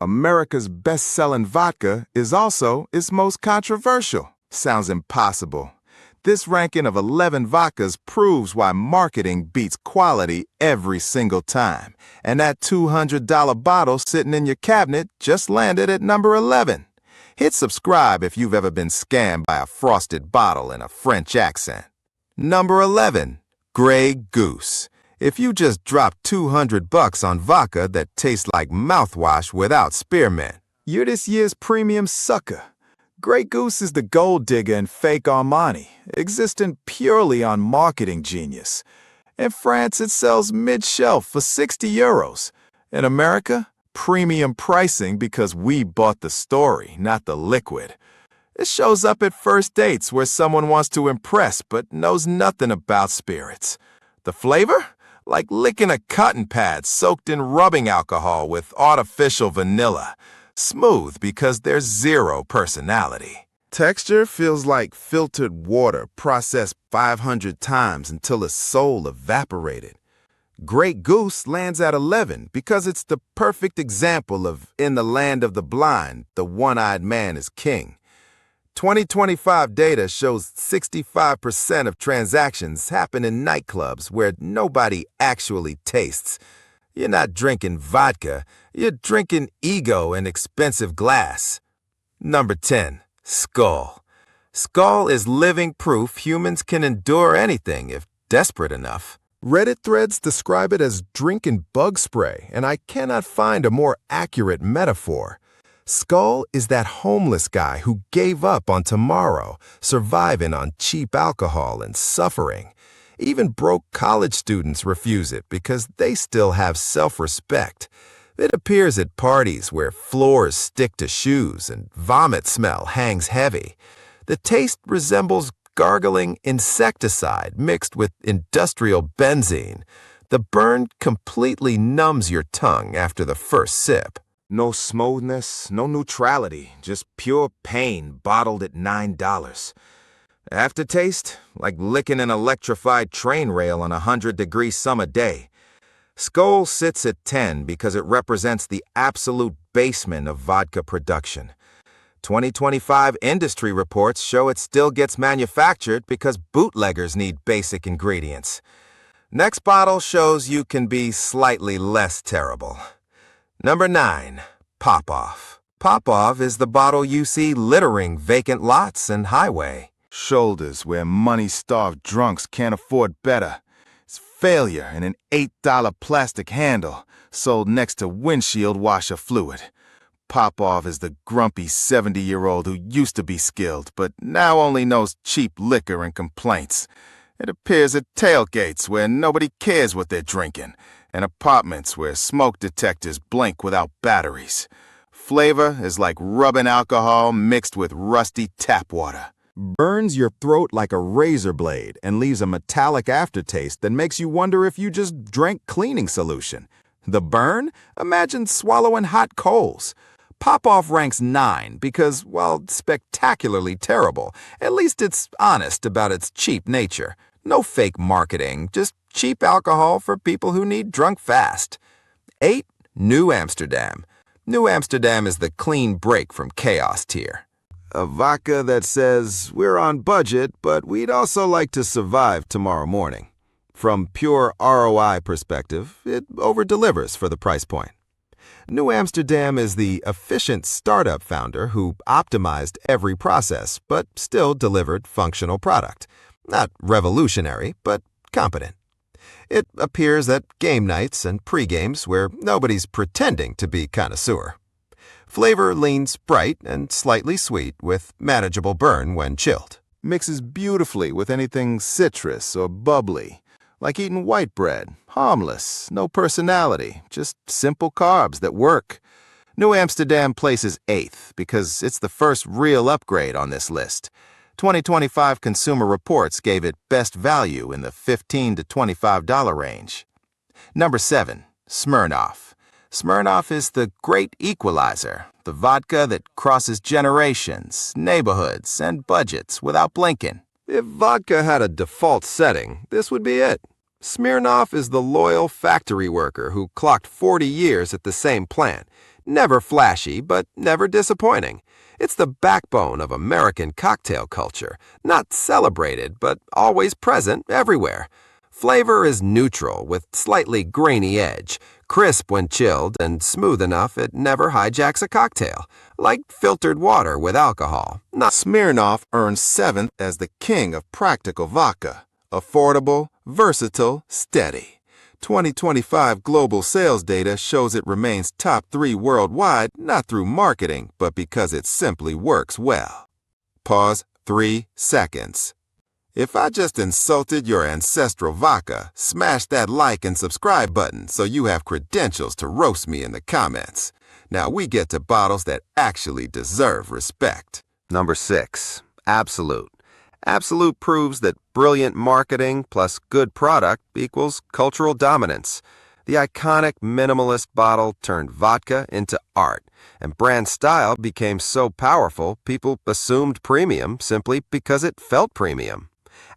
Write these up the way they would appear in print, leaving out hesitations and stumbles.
America's best-selling vodka is also its most controversial. Sounds impossible. This ranking of 11 vodkas proves why marketing beats quality every single time. And that $200 bottle sitting in your cabinet just landed at number 11. Hit subscribe if you've ever been scammed by a frosted bottle in a French accent. Number 11. Grey Goose. If you just dropped $200 on vodka that tastes like mouthwash without spearmint, you're this year's premium sucker. Grey Goose is the gold digger in fake Armani, existing purely on marketing genius. In France, it sells mid-shelf for €60. In America, premium pricing because we bought the story, not the liquid. It shows up at first dates where someone wants to impress but knows nothing about spirits. The flavor? Like licking a cotton pad soaked in rubbing alcohol with artificial vanilla. Smooth because there's zero personality. Texture feels like filtered water processed 500 times until its soul evaporated. Grey Goose lands at 11 because it's the perfect example of in the land of the blind, the one-eyed man is king. 2025 data shows 65% of transactions happen in nightclubs where nobody actually tastes. You're not drinking vodka, you're drinking ego in expensive glass. Number 10. Skull. Skull is living proof humans can endure anything if desperate enough. Reddit threads describe it as drinking bug spray, and I cannot find a more accurate metaphor. Skull is that homeless guy who gave up on tomorrow, surviving on cheap alcohol and suffering. Even broke college students refuse it because they still have self-respect. It appears at parties where floors stick to shoes and vomit smell hangs heavy. The taste resembles gargling insecticide mixed with industrial benzene. The burn completely numbs your tongue after the first sip. No smoothness, no neutrality, just pure pain bottled at $9. Aftertaste, like licking an electrified train rail on a 100-degree summer day. Skull sits at 10 because it represents the absolute basement of vodka production. 2025 industry reports show it still gets manufactured because bootleggers need basic ingredients. Next bottle shows you can be slightly less terrible. Number 9. Pop-Off. Pop-Off is the bottle you see littering vacant lots and highway. Shoulders where money-starved drunks can't afford better. It's failure in an $8 plastic handle sold next to windshield washer fluid. Pop-Off is the grumpy 70-year-old who used to be skilled, but now only knows cheap liquor and complaints. It appears at tailgates where nobody cares what they're drinking, and apartments where smoke detectors blink without batteries. Flavor is like rubbing alcohol mixed with rusty tap water. Burns your throat like a razor blade and leaves a metallic aftertaste that makes you wonder if you just drank cleaning solution. The burn? Imagine swallowing hot coals. Pop-Off ranks 9 because, while spectacularly terrible, at least it's honest about its cheap nature. No fake marketing, just cheap alcohol for people who need drunk fast. 8. New Amsterdam. New Amsterdam is the clean break from chaos tier. A vodka that says, we're on budget, but we'd also like to survive tomorrow morning. From pure ROI perspective, it over-delivers for the price point. New Amsterdam is the efficient startup founder who optimized every process, but still delivered functional product. Not revolutionary, but competent. It appears at game nights and pre-games where nobody's pretending to be connoisseur. Flavor leans bright and slightly sweet with manageable burn when chilled. Mixes beautifully with anything citrus or bubbly. Like eating white bread, harmless, no personality, just simple carbs that work. New Amsterdam places 8th because it's the first real upgrade on this list. 2025 Consumer Reports gave it best value in the $15 to $25 range. Number 7. Smirnoff. Smirnoff is the great equalizer, the vodka that crosses generations, neighborhoods, and budgets without blinking. If vodka had a default setting, this would be it. Smirnoff is the loyal factory worker who clocked 40 years at the same plant, Never flashy, but never disappointing. It's the backbone of American cocktail culture, not celebrated, but always present everywhere. Flavor is neutral with slightly grainy edge, crisp when chilled and smooth enough it never hijacks a cocktail, like filtered water with alcohol. Smirnoff earns 7th as the king of practical vodka. Affordable, versatile, steady. 2025 global sales data shows it remains top 3 worldwide, not through marketing, but because it simply works well. Pause 3 seconds. If I just insulted your ancestral vodka, smash that like and subscribe button so you have credentials to roast me in the comments. Now we get to bottles that actually deserve respect. Number 6. Absolute. Absolute proves that brilliant marketing plus good product equals cultural dominance. The iconic minimalist bottle turned vodka into art, and brand style became so powerful people assumed premium simply because it felt premium.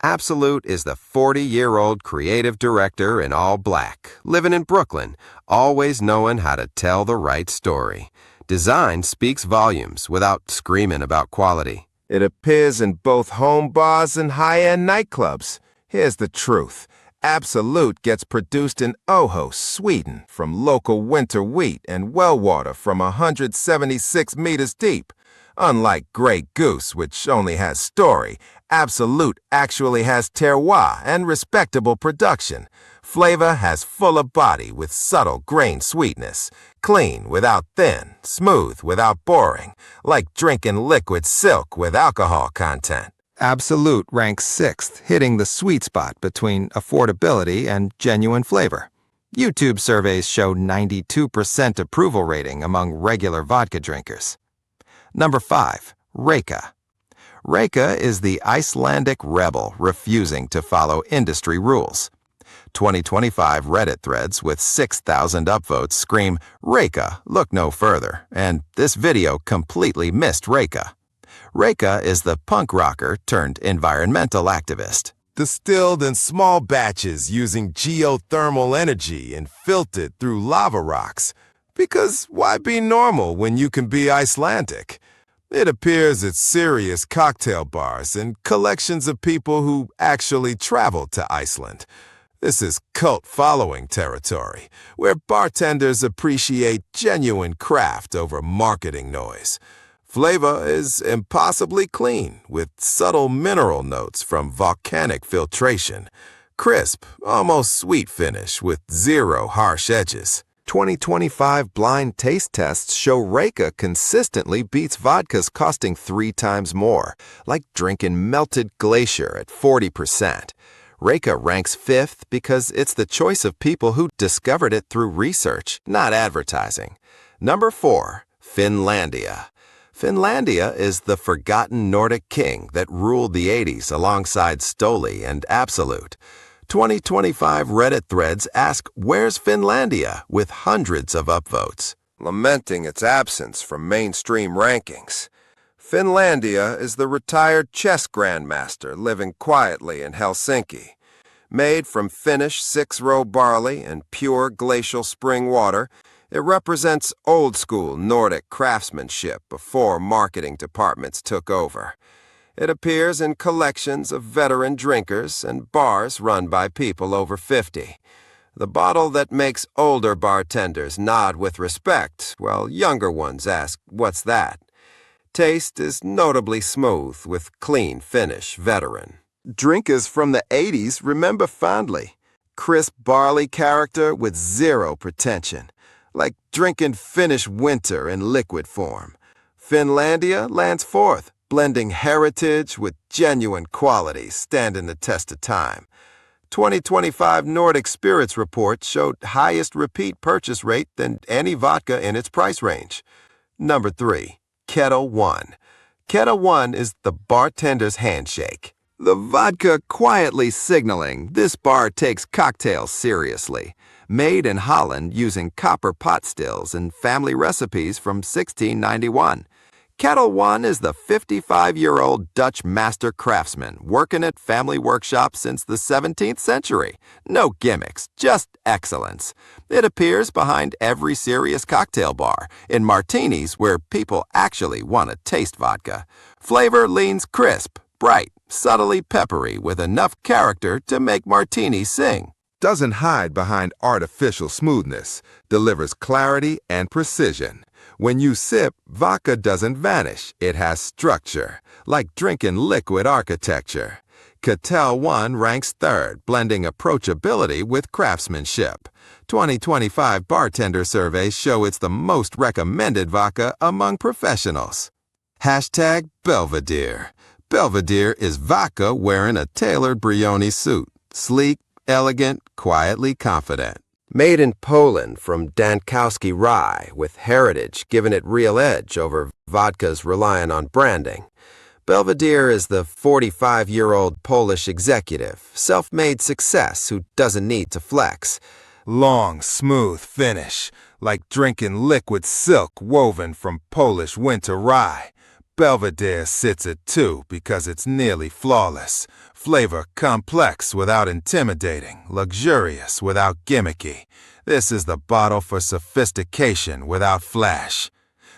Absolute is the 40-year-old creative director in all black, living in Brooklyn, always knowing how to tell the right story. Design speaks volumes without screaming about quality. It appears in both home bars and high-end nightclubs. Here's the truth. Absolute gets produced in Åhus, Sweden, from local winter wheat and well water from 176 meters deep. Unlike Grey Goose, which only has story, Absolute actually has terroir and respectable production. Flavor has fuller body with subtle grain sweetness. Clean without thin, smooth without boring, like drinking liquid silk with alcohol content. Absolute ranks 6th, hitting the sweet spot between affordability and genuine flavor. YouTube surveys show 92% approval rating among regular vodka drinkers. Number 5. Reyka. Reyka is the Icelandic rebel refusing to follow industry rules. 2025 Reddit threads with 6,000 upvotes scream, "Reyka, look no further," and this video completely missed Reyka. Reyka is the punk rocker turned environmental activist. Distilled in small batches using geothermal energy and filtered through lava rocks. Because why be normal when you can be Icelandic? It appears at serious cocktail bars and collections of people who actually travel to Iceland. This is cult-following territory, where bartenders appreciate genuine craft over marketing noise. Flavor is impossibly clean, with subtle mineral notes from volcanic filtration. Crisp, almost sweet finish with zero harsh edges. 2025 blind taste tests show Reyka consistently beats vodkas costing 3 times more, like drinking melted glacier at 40%. Reyka ranks 5th because it's the choice of people who discovered it through research, not advertising. Number 4. Finlandia. Finlandia is the forgotten Nordic king that ruled the 80s alongside Stoli and Absolute. 2025 Reddit threads ask, "Where's Finlandia?" with hundreds of upvotes, lamenting its absence from mainstream rankings. Finlandia is the retired chess grandmaster living quietly in Helsinki. Made from Finnish 6-row barley and pure glacial spring water, it represents old-school Nordic craftsmanship before marketing departments took over. It appears in collections of veteran drinkers and bars run by people over 50. The bottle that makes older bartenders nod with respect, while younger ones ask, "What's that?" Taste is notably smooth with clean finish, veteran. Drinkers from the 80s remember fondly. Crisp barley character with zero pretension, like drinking Finnish winter in liquid form. Finlandia lands 4th, blending heritage with genuine quality, standing the test of time. 2025 Nordic Spirits report showed highest repeat purchase rate than any vodka in its price range. Number 3. Ketel One. Ketel One is the bartender's handshake. The vodka quietly signaling this bar takes cocktails seriously. Made in Holland using copper pot stills and family recipes from 1691. Ketel One is the 55-year-old Dutch master craftsman working at family workshops since the 17th century. No gimmicks, just excellence. It appears behind every serious cocktail bar, in martinis where people actually want to taste vodka. Flavor leans crisp, bright, subtly peppery with enough character to make martinis sing. Doesn't hide behind artificial smoothness, delivers clarity and precision. When you sip, vodka doesn't vanish. It has structure, like drinking liquid architecture. Cattell 1 ranks third, blending approachability with craftsmanship. 2025 bartender surveys show it's the most recommended vodka among professionals. Hashtag Belvedere. Belvedere is vodka wearing a tailored Brioni suit. Sleek, elegant, quietly confident. Made in Poland from Dankowski rye, with heritage giving it real edge over vodkas relying on branding. Belvedere is the 45-year-old Polish executive, self-made success who doesn't need to flex. Long, smooth finish, like drinking liquid silk woven from Polish winter rye. Belvedere sits at 2 because it's nearly flawless. Flavor complex without intimidating, luxurious without gimmicky. This is the bottle for sophistication without flash.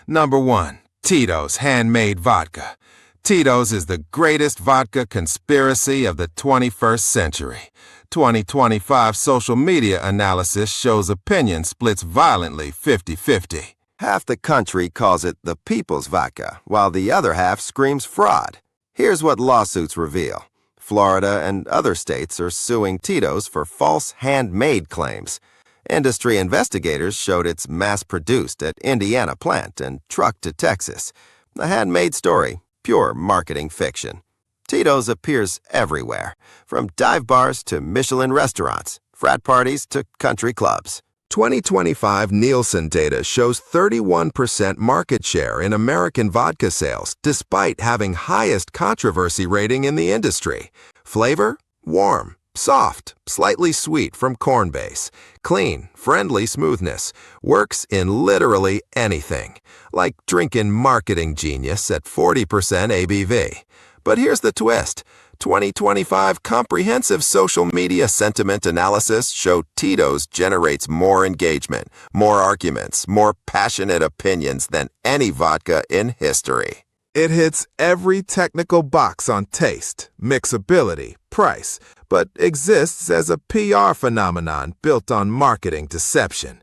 Number 1, Tito's Handmade Vodka. Tito's is the greatest vodka conspiracy of the 21st century. 2025 social media analysis shows opinion splits violently 50-50. Half the country calls it the people's vodka, while the other half screams fraud. Here's what lawsuits reveal. Florida and other states are suing Tito's for false handmade claims. Industry investigators showed it's mass-produced at Indiana plant and trucked to Texas. A handmade story, pure marketing fiction. Tito's appears everywhere, from dive bars to Michelin restaurants, frat parties to country clubs. 2025 Nielsen data shows 31% market share in American vodka sales, despite having highest controversy rating in the industry. Flavor? Warm, soft, slightly sweet from corn base. Clean, friendly smoothness. Works in literally anything. Like drinking marketing genius at 40% ABV. But here's the twist. 2025 comprehensive social media sentiment analysis show Tito's generates more engagement, more arguments, more passionate opinions than any vodka in history. It hits every technical box on taste, mixability, price, but exists as a PR phenomenon built on marketing deception.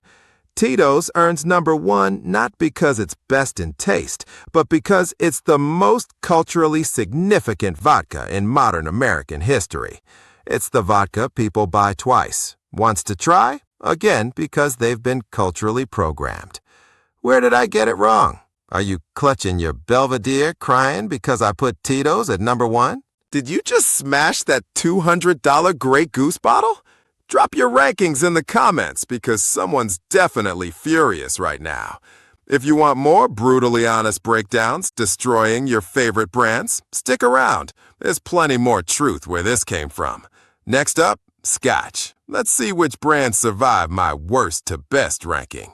Tito's earns number 1 not because it's best in taste, but because it's the most culturally significant vodka in modern American history. It's the vodka people buy twice. Once to try, again because they've been culturally programmed. Where did I get it wrong? Are you clutching your Belvedere crying because I put Tito's at number 1? Did you just smash that $200 Grey Goose bottle? Drop your rankings in the comments because someone's definitely furious right now. If you want more brutally honest breakdowns destroying your favorite brands, stick around. There's plenty more truth where this came from. Next up, Scotch. Let's see which brands survive my worst to best ranking.